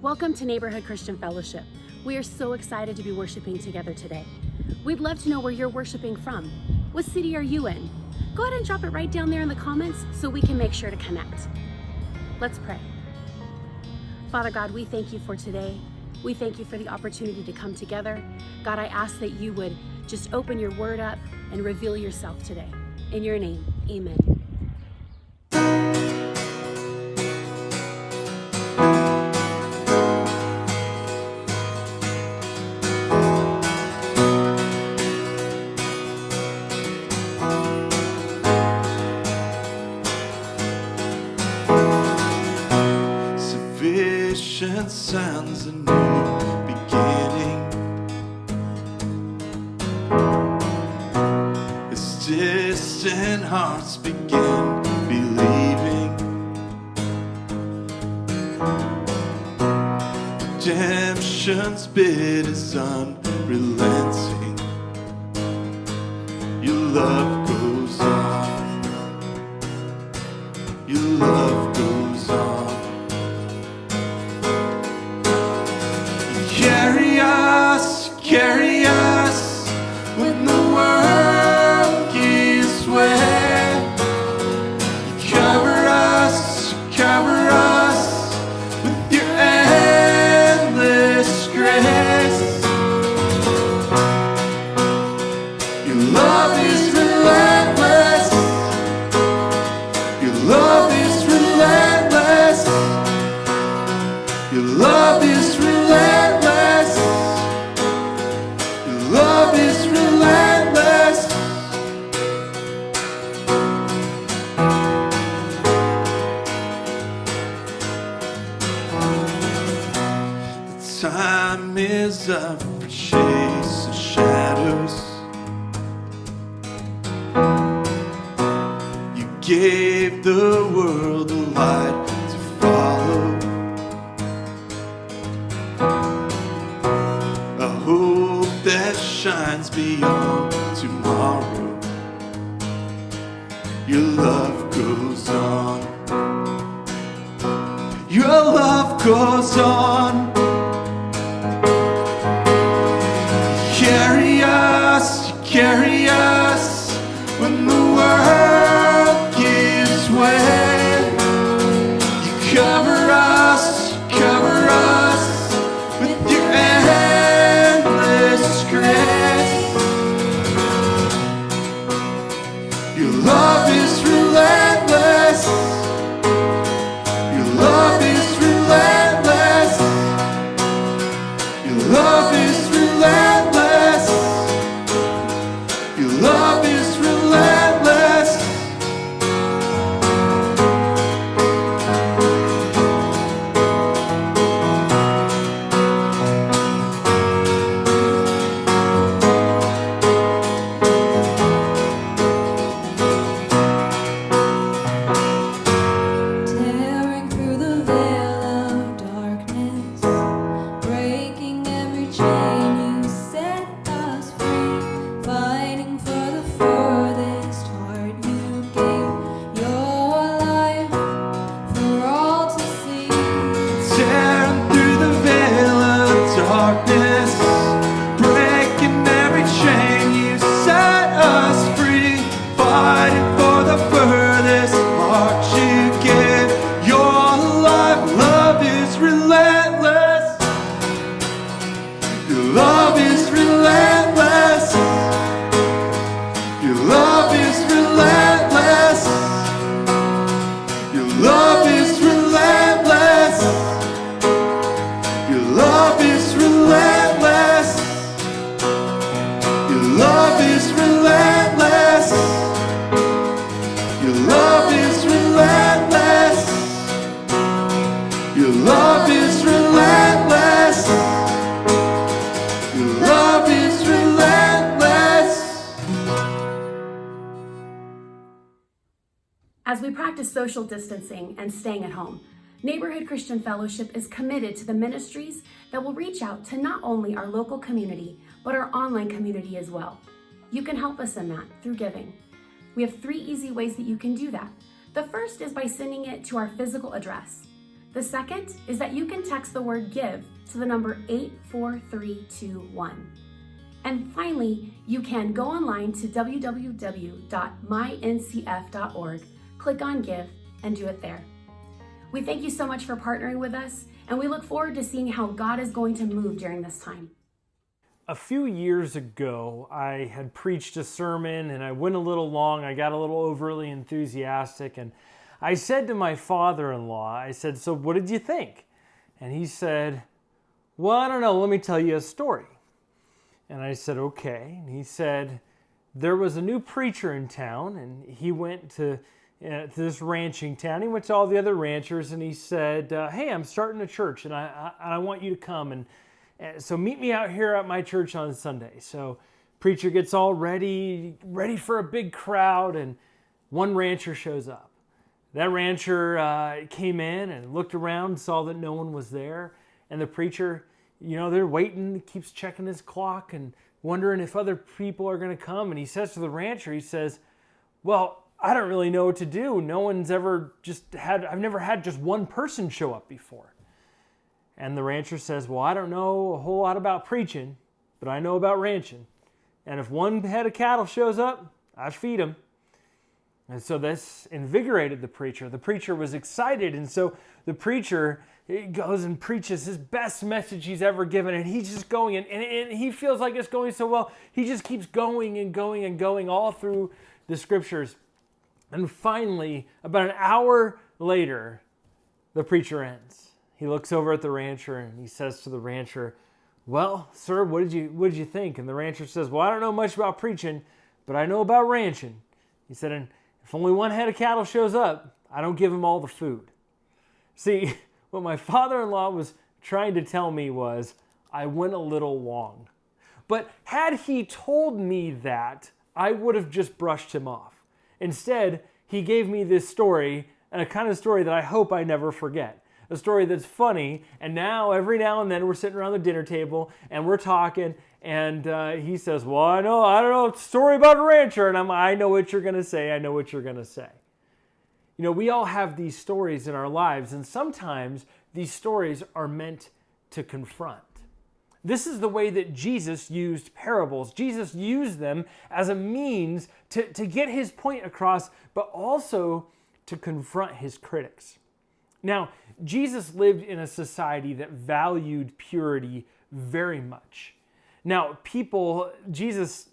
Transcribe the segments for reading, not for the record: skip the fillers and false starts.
Welcome to Neighborhood Christian Fellowship. We are so excited to be worshiping together today. We'd love to know where you're worshiping from. What city are you in? Go ahead and drop it right down there in the comments so we can make sure to connect. Let's pray. Father God, we thank you for today. We thank you for the opportunity to come together. God, I ask that you would just open your word up and reveal yourself today. In your name, amen. Sufficient sounds a new beginning. As distant hearts begin believing, redemption's bid is unrelenting. Your love goes on. Your love goes on. Carry us when the world gives way. Cover us with your endless grace. Your love is relentless. Your love is relentless. Your love is relentless. Love is relentless. The time is up for chase and shadows. You gave the world a light to follow. A hope that shines beyond tomorrow. Your love goes on. Your love goes on. Carry us when the world gives way. You cover us with your endless grace. Your love is relentless. Your love is relentless. Your love is relentless. Your love is relentless. Tearing through the veil of darkness, breaking every chain, you set us free. Fighting for the furthest heart, you gave your life for all to see. Tearing through the veil of darkness, breaking every chain, you set us free. Fighting for the furthest heart, you give your life. Love is relentless. Your love is relentless. Your love is relentless. Your love is relentless. Your love is relentless. Your love is relentless. Your love is relentless. Your love is relentless. Your love is relentless. As we practice social distancing and staying at home, Neighborhood Christian Fellowship is committed to the ministries that will reach out to not only our local community, but our online community as well. You can help us in that through giving. We have 3 easy ways that you can do that. The first is by sending it to our physical address. The second is that you can text the word GIVE to the number 84321. And finally, you can go online to www.myncf.org, click on Give, and do it there. We thank you so much for partnering with us, and we look forward to seeing how God is going to move during this time. A few years ago, I had preached a sermon and I went a little long. I got a little overly enthusiastic, and I said to my father-in-law, I said, "So what did you think?" And he said, "Well, I don't know, let me tell you a story." And I said, "Okay." And he said, there was a new preacher in town, and he went to this ranching town. He went to all the other ranchers, and he said, "Hey, I'm starting a church, and I want you to come, and so meet me out here at my church on Sunday." So preacher gets all ready for a big crowd, and one rancher shows up. That rancher came in and looked around, saw that no one was there, and the preacher, they're waiting, keeps checking his clock and wondering if other people are going to come. And he says to the rancher, he says, "Well, I don't really know what to do. I've never had just one person show up before." And the rancher says, "Well, I don't know a whole lot about preaching, but I know about ranching. And if one head of cattle shows up, I feed them." And so this invigorated the preacher. The preacher was excited, and so the preacher goes and preaches his best message he's ever given, and he's just going, and he feels like it's going so well. He just keeps going and going and going all through the scriptures. And finally, about an hour later, the preacher ends. He looks over at the rancher and he says to the rancher, "Well, sir, what did you think?" And the rancher says, "Well, I don't know much about preaching, but I know about ranching." He said, "And if only one head of cattle shows up, I don't give him all the food." See, what my father-in-law was trying to tell me was I went a little long. But had he told me that, I would have just brushed him off. Instead, he gave me this story, and a kind of story that I hope I never forget. A story that's funny, and now every now and then we're sitting around the dinner table and we're talking, and he says, "Well, I don't know, it's a story about a rancher," and I know what you're going to say, I know what you're going to say. We all have these stories in our lives, and sometimes these stories are meant to confront. This is the way that Jesus used parables. Jesus used them as a means to get his point across, but also to confront his critics. Now, Jesus lived in a society that valued purity very much. Now, Jesus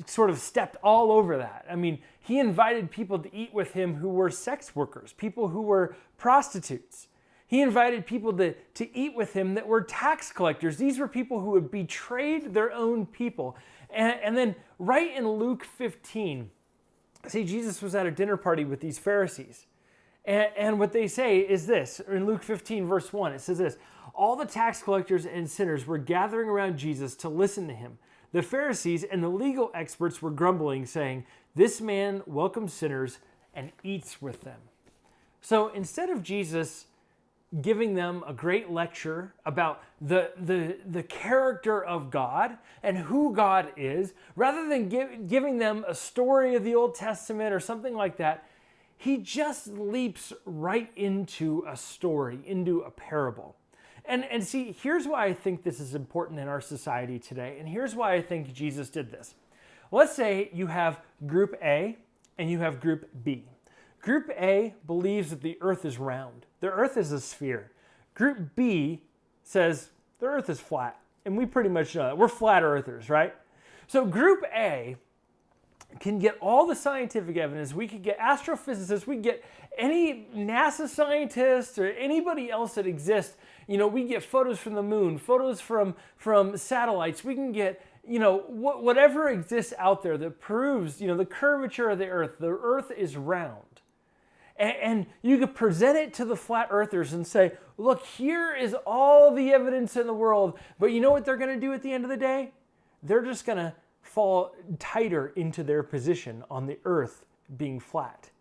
sort of stepped all over that. I mean, he invited people to eat with him who were sex workers, people who were prostitutes. He invited people to eat with him that were tax collectors. These were people who had betrayed their own people. And then right in Luke 15, see, Jesus was at a dinner party with these Pharisees. And what they say is this, in Luke 15, verse 1, it says this: "All the tax collectors and sinners were gathering around Jesus to listen to him. The Pharisees and the legal experts were grumbling, saying, 'This man welcomes sinners and eats with them.'" So instead of Jesus giving them a great lecture about the character of God and who God is, rather than giving them a story of the Old Testament or something like that, he just leaps right into a story, into a parable. And see, here's why I think this is important in our society today, and here's why I think Jesus did this. Let's say you have Group A and you have Group B. Group A believes that the earth is round. The earth is a sphere. Group B says the earth is flat, and we pretty much know that. We're flat earthers, right? So Group A can get all the scientific evidence. We could get astrophysicists, we get any NASA scientist or anybody else that exists. We get photos from the moon, photos from satellites. We can get, whatever exists out there that proves, the curvature of the earth. The earth is round. And you could present it to the flat earthers and say, "Look, here is all the evidence in the world." But you know what they're going to do at the end of the day? They're just going to fall tighter into their position on the earth being flat,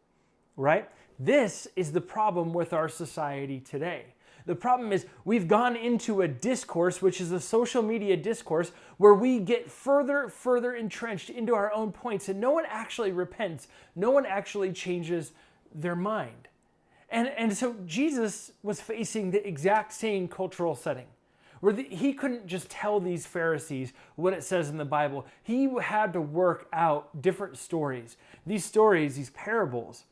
right? This is the problem with our society today. The problem is we've gone into a discourse, which is a social media discourse, where we get further entrenched into our own points, and no one actually repents. No one actually changes their mind. And so Jesus was facing the exact same cultural setting where he couldn't just tell these Pharisees what it says in the Bible. He had to work out different stories. These stories, these parables,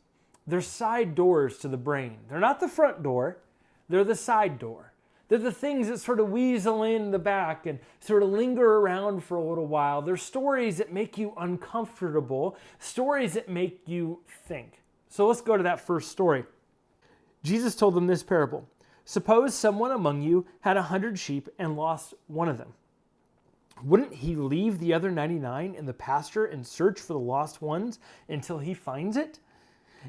they're side doors to the brain. They're not the front door, they're the side door. They're the things that sort of weasel in the back and sort of linger around for a little while. They're stories that make you uncomfortable, stories that make you think. So let's go to that first story. Jesus told them this parable. Suppose someone among you had 100 sheep and lost one of them. Wouldn't he leave the other 99 in the pasture and search for the lost ones until he finds it?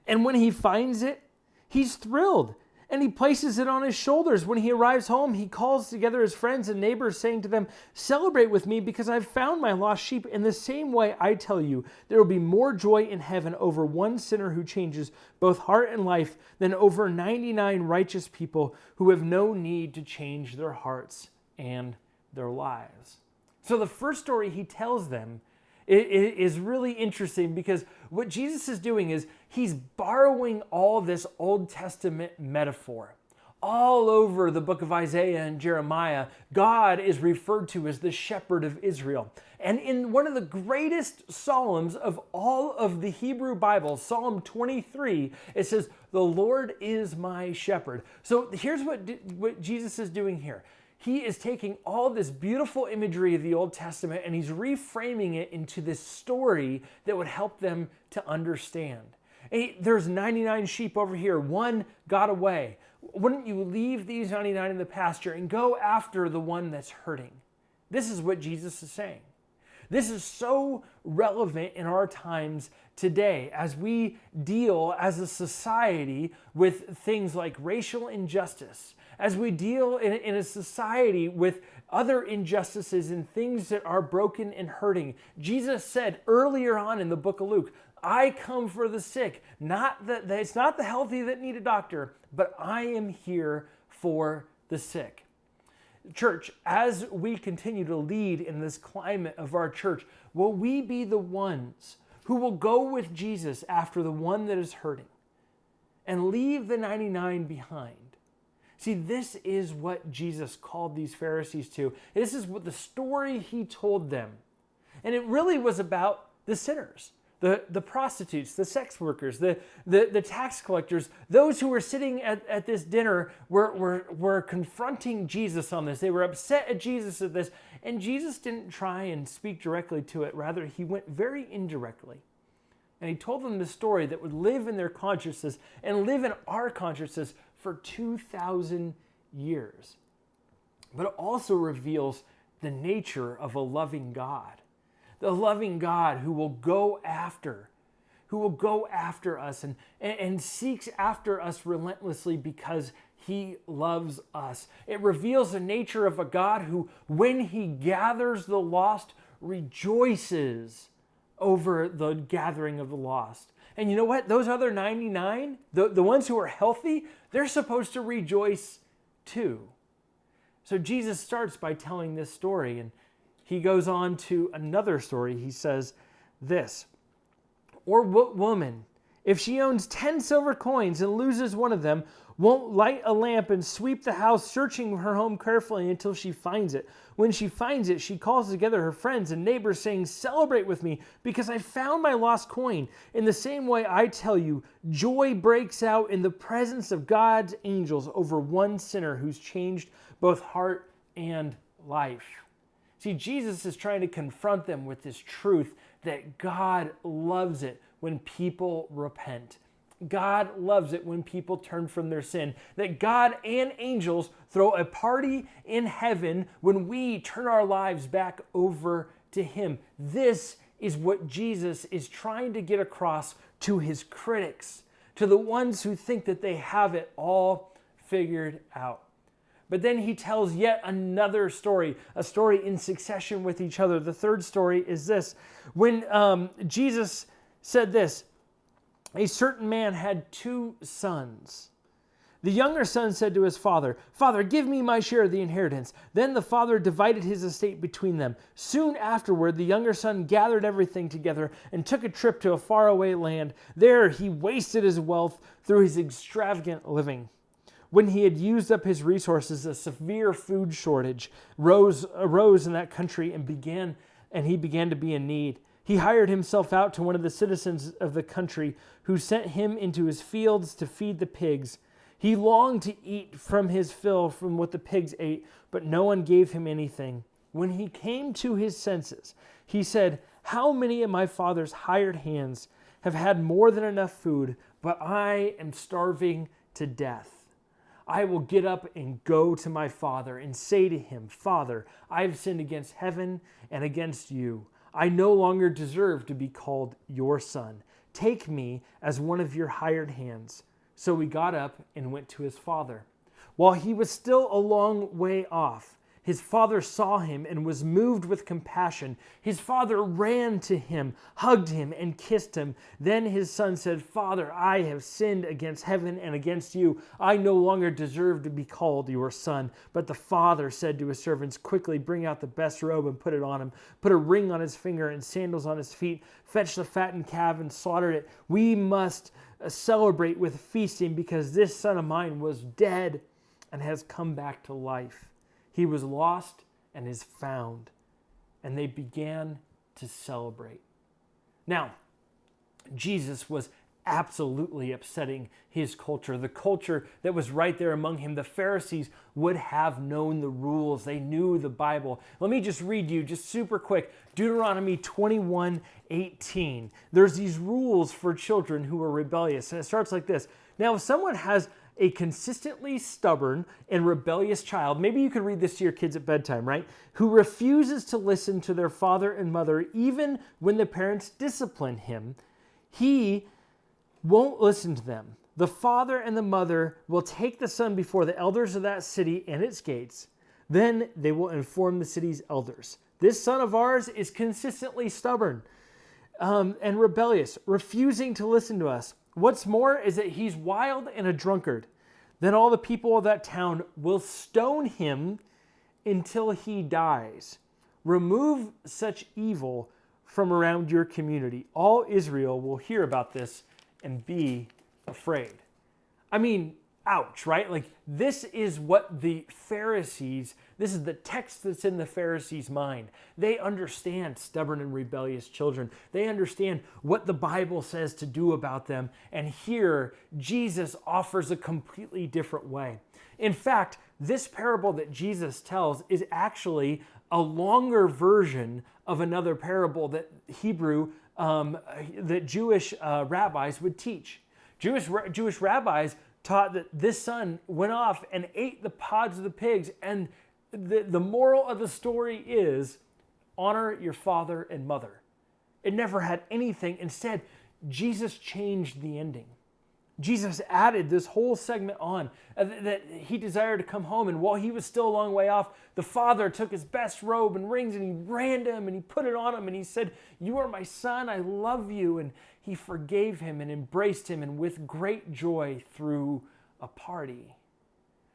And when he finds it, he's thrilled, and he places it on his shoulders. When he arrives home, he calls together his friends and neighbors, saying to them, "Celebrate with me because I've found my lost sheep." In the same way, I tell you, there will be more joy in heaven over one sinner who changes both heart and life than over 99 righteous people who have no need to change their hearts and their lives. So the first story he tells them is really interesting because what Jesus is doing is he's borrowing all this Old Testament metaphor. All over the book of Isaiah and Jeremiah, God is referred to as the shepherd of Israel. And in one of the greatest psalms of all of the Hebrew Bible, Psalm 23, it says, "The Lord is my shepherd." So here's what Jesus is doing here. He is taking all this beautiful imagery of the Old Testament and he's reframing it into this story that would help them to understand. Hey, there's 99 sheep over here. One got away. Wouldn't you leave these 99 in the pasture and go after the one that's hurting? This is what Jesus is saying. This is so relevant in our times today as we deal as a society with things like racial injustice, as we deal in a society with other injustices and things that are broken and hurting. Jesus said earlier on in the book of Luke, "I come for the sick. It's not the healthy that need a doctor, but I am here for the sick." Church, as we continue to lead in this climate of our church, will we be the ones who will go with Jesus after the one that is hurting and leave the 99 behind? See, this is what Jesus called these Pharisees to. This is what the story he told them. And it really was about the sinners, the prostitutes, the sex workers, the tax collectors. Those who were sitting at this dinner were confronting Jesus on this. They were upset at Jesus at this. And Jesus didn't try and speak directly to it. Rather, he went very indirectly. And he told them the story that would live in their consciousness and live in our consciousness for 2,000 years. But it also reveals the nature of a loving God. The loving God who will go after us and seeks after us relentlessly because he loves us. It reveals the nature of a God who, when he gathers the lost, rejoices over the gathering of the lost. And you know what? Those other 99, the ones who are healthy, they're supposed to rejoice too. So Jesus starts by telling this story, and he goes on to another story. He says this, "Or what woman, if she owns 10 silver coins and loses one of them, won't light a lamp and sweep the house, searching her home carefully until she finds it? When she finds it, she calls together her friends and neighbors, saying, 'Celebrate with me, because I found my lost coin.' In the same way, I tell you, joy breaks out in the presence of God's angels over one sinner who's changed both heart and life." See, Jesus is trying to confront them with this truth that God loves it when people repent. God loves it when people turn from their sin. That God and angels throw a party in heaven when we turn our lives back over to him. This is what Jesus is trying to get across to his critics, to the ones who think that they have it all figured out. But then he tells yet another story, a story in succession with each other. The third story is this. When Jesus said this, "A certain man had 2 sons. The younger son said to his father, "Father, give me my share of the inheritance." Then the father divided his estate between them. Soon afterward, the younger son gathered everything together and took a trip to a faraway land. There he wasted his wealth through his extravagant living. When he had used up his resources, a severe food shortage arose in that country and he began to be in need. He hired himself out to one of the citizens of the country, who sent him into his fields to feed the pigs. He longed to eat from his fill from what the pigs ate, but no one gave him anything. When he came to his senses, he said, "How many of my father's hired hands have had more than enough food, but I am starving to death? I will get up and go to my father and say to him, 'Father, I have sinned against heaven and against you. I no longer deserve to be called your son. Take me as one of your hired hands.' So he got up and went to his father. While he was still a long way off, his father saw him and was moved with compassion. His father ran to him, hugged him, and kissed him. Then his son said, 'Father, I have sinned against heaven and against you. I no longer deserve to be called your son.' But the father said to his servants, 'Quickly bring out the best robe and put it on him. Put a ring on his finger and sandals on his feet. Fetch the fattened calf and slaughter it. We must celebrate with feasting, because this son of mine was dead and has come back to life. He was lost and is found.' And they began to celebrate." Now, Jesus was absolutely upsetting his culture, the culture that was right there among him. The Pharisees would have known the rules. They knew the Bible. Let me just read you just super quick. Deuteronomy 21:18. There's these rules for children who are rebellious, and it starts like this. Now, if someone has a consistently stubborn and rebellious child, maybe you could read this to your kids at bedtime, right? Who refuses to listen to their father and mother even when the parents discipline him, he won't listen to them. The father and the mother will take the son before the elders of that city and its gates. Then they will inform the city's elders. This son of ours is consistently stubborn and rebellious, refusing to listen to us. What's more is that he's wild and a drunkard. Then all the people of that town will stone him until he dies. Remove such evil from around your community. All Israel will hear about this and be afraid." I mean, ouch, right? Like, this is what the Pharisees, this is the text that's in the Pharisees' mind. They understand stubborn and rebellious children. They understand what the Bible says to do about them. And here, Jesus offers a completely different way. In fact, this parable that Jesus tells is actually a longer version of another parable that that Jewish rabbis would teach. Jewish rabbis taught that this son went off and ate the pods of the pigs. And the moral of the story is, honor your father and mother. It never had anything. Instead, Jesus changed the ending. Jesus added this whole segment on that he desired to come home. And while he was still a long way off, the father took his best robe and rings and he ran to him and he put it on him and he said, "You are my son, I love you." And he forgave him and embraced him, and with great joy threw a party.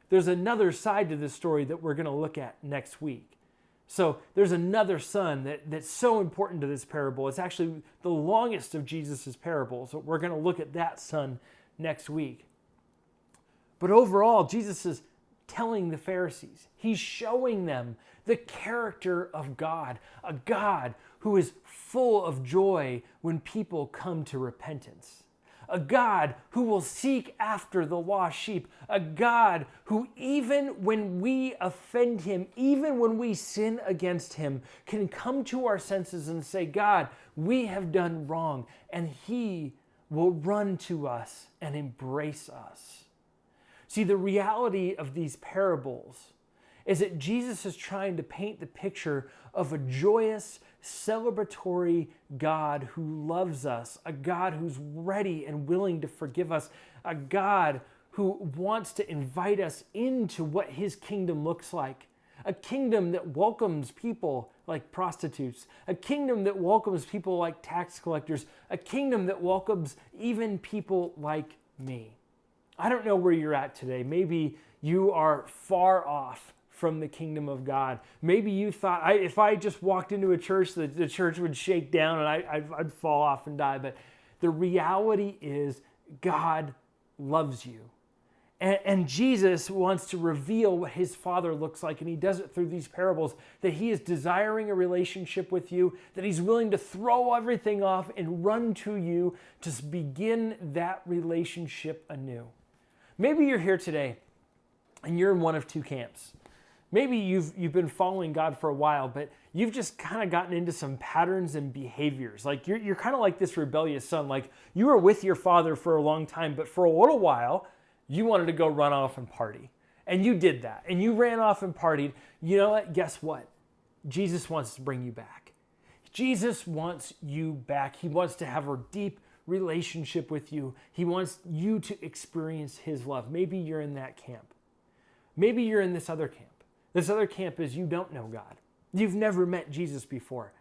There's another side to this story that we're going to look at next week. So there's another son that's so important to this parable. It's actually the longest of Jesus' parables. So we're going to look at that son next week. But overall, Jesus is telling the Pharisees, he's showing them the character of God, a God who is full of joy when people come to repentance, a God who will seek after the lost sheep, a God who, even when we offend him, even when we sin against him, can come to our senses and say, "God, we have done wrong," and he will run to us and embrace us. See, the reality of these parables is that Jesus is trying to paint the picture of a joyous, celebratory God who loves us, a God who's ready and willing to forgive us, a God who wants to invite us into what his kingdom looks like. A kingdom that welcomes people like prostitutes, a kingdom that welcomes people like tax collectors, a kingdom that welcomes even people like me. I don't know where you're at today. Maybe you are far off from the kingdom of God. Maybe you thought, if I just walked into a church, the church would shake down and I'd fall off and die. But the reality is God loves you. And Jesus wants to reveal what his Father looks like, and he does it through these parables, that he is desiring a relationship with you, that he's willing to throw everything off and run to you to begin that relationship anew. Maybe you're here today and you're in one of two camps. Maybe you've been following God for a while, but you've just kind of gotten into some patterns and behaviors. Like you're kind of like this rebellious son. Like you were with your father for a long time, but for a little while, you wanted to go run off and party. And you did that. And you ran off and partied. You know what? Guess what? Jesus wants to bring you back. Jesus wants you back. He wants to have a deep relationship with you. He wants you to experience his love. Maybe you're in that camp. Maybe you're in this other camp. This other camp is you don't know God. You've never met Jesus before.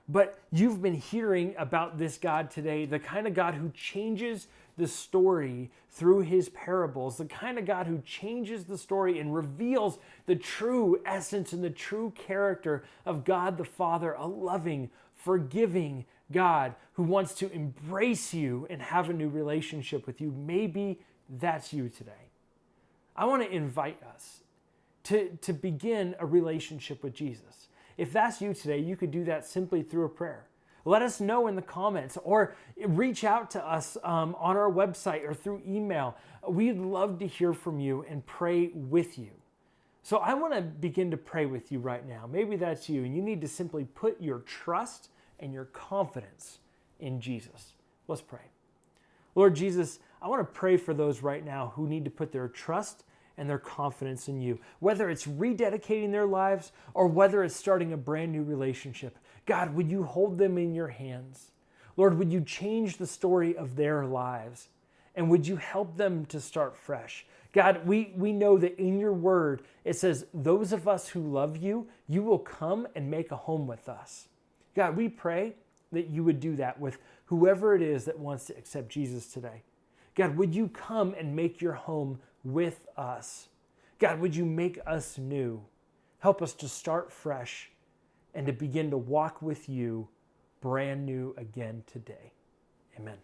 But you've been hearing about this God today, the kind of God who changes the story through his parables, the kind of God who changes the story and reveals the true essence and the true character of God the Father, a loving, forgiving God who wants to embrace you and have a new relationship with you. Maybe that's you today. I want to invite us to begin a relationship with Jesus. If that's you today, you could do that simply through a prayer. Let us know in the comments or reach out to us on our website or through email. We'd love to hear from you and pray with you. So I want to begin to pray with you right now. Maybe that's you, and you need to simply put your trust and your confidence in Jesus. Let's pray. Lord Jesus, I want to pray for those right now who need to put their trust and their confidence in you, whether it's rededicating their lives or whether it's starting a brand new relationship. God, would you hold them in your hands? Lord, would you change the story of their lives? And would you help them to start fresh? God, we know that in your word, it says, those of us who love you, you will come and make a home with us. God, we pray that you would do that with whoever it is that wants to accept Jesus today. God, would you come and make your home with us? God, would you make us new? Help us to start fresh and to begin to walk with you brand new again today. Amen.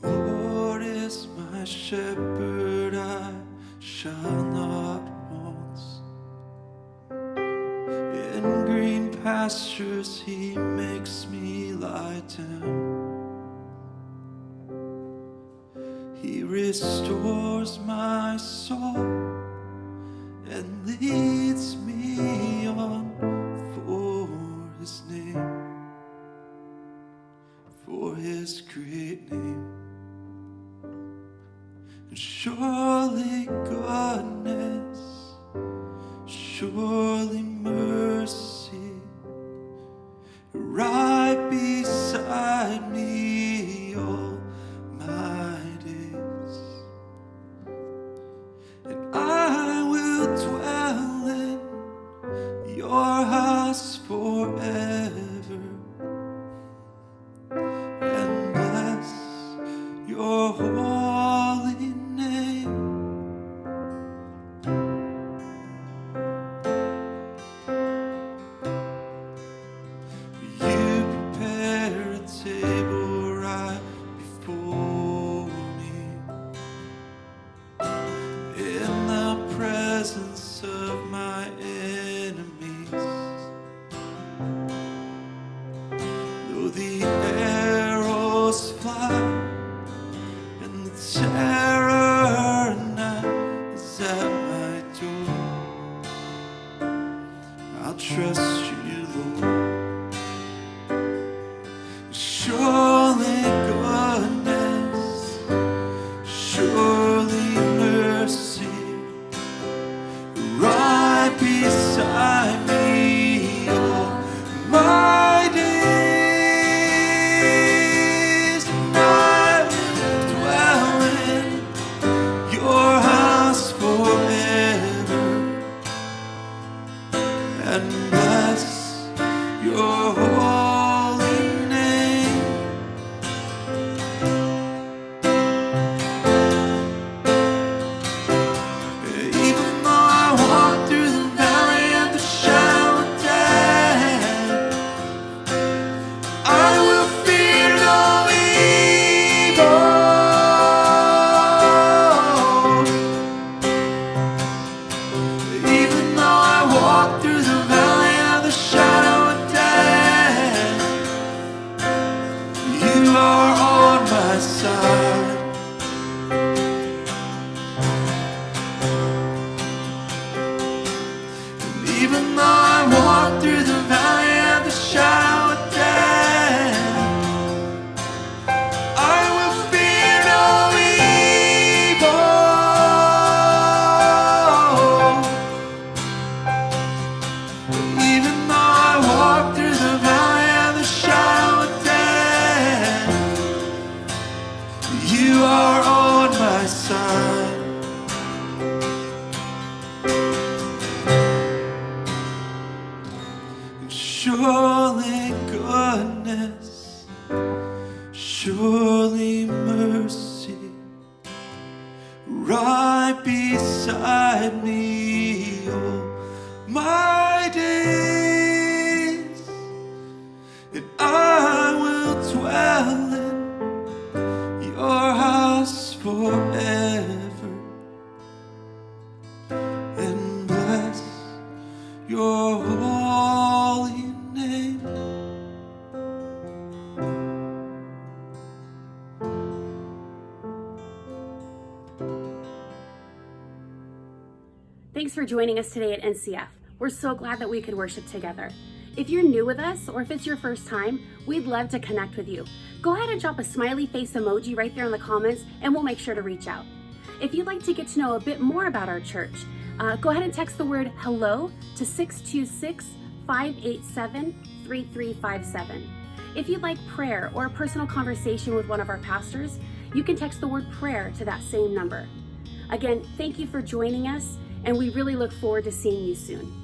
Lord is my shepherd, I shall not want. In green pastures he makes me lie down. He restores my soul and leads me on for his name, for his great name. And surely goodness, surely mercy, right beside me all my days. And I will dwell in your house forever and bless your holy name. You prepare a table right before me in the presence of my enemies. Though the arrows fly and the terror night is at my door, I'll trust you, Lord. Surely goodness, right beside me all my days, and I will dwell in your house forever and bless your holy name. Even though I walk through the valley of the shadow of death, I will fear no evil. Even though I walk through the valley of the shadow of death, you are on my side. And even though I walk through the valley of the shadow of death, I will fear no evil. Even though I walk through the valley of the shadow of death, you are on my side. And surely goodness, surely mercy, right beside me all my days, and I will dwell in your house forever and bless your holy name. Thanks for joining us today at NCF. We're so glad that we could worship together. If you're new with us, or if it's your first time, we'd love to connect with you. Go ahead and drop a smiley face emoji right there in the comments, and we'll make sure to reach out. If you'd like to get to know a bit more about our church, go ahead and text the word HELLO to 626-587-3357. If you'd like prayer or a personal conversation with one of our pastors, you can text the word prayer to that same number. Again, thank you for joining us, and we really look forward to seeing you soon.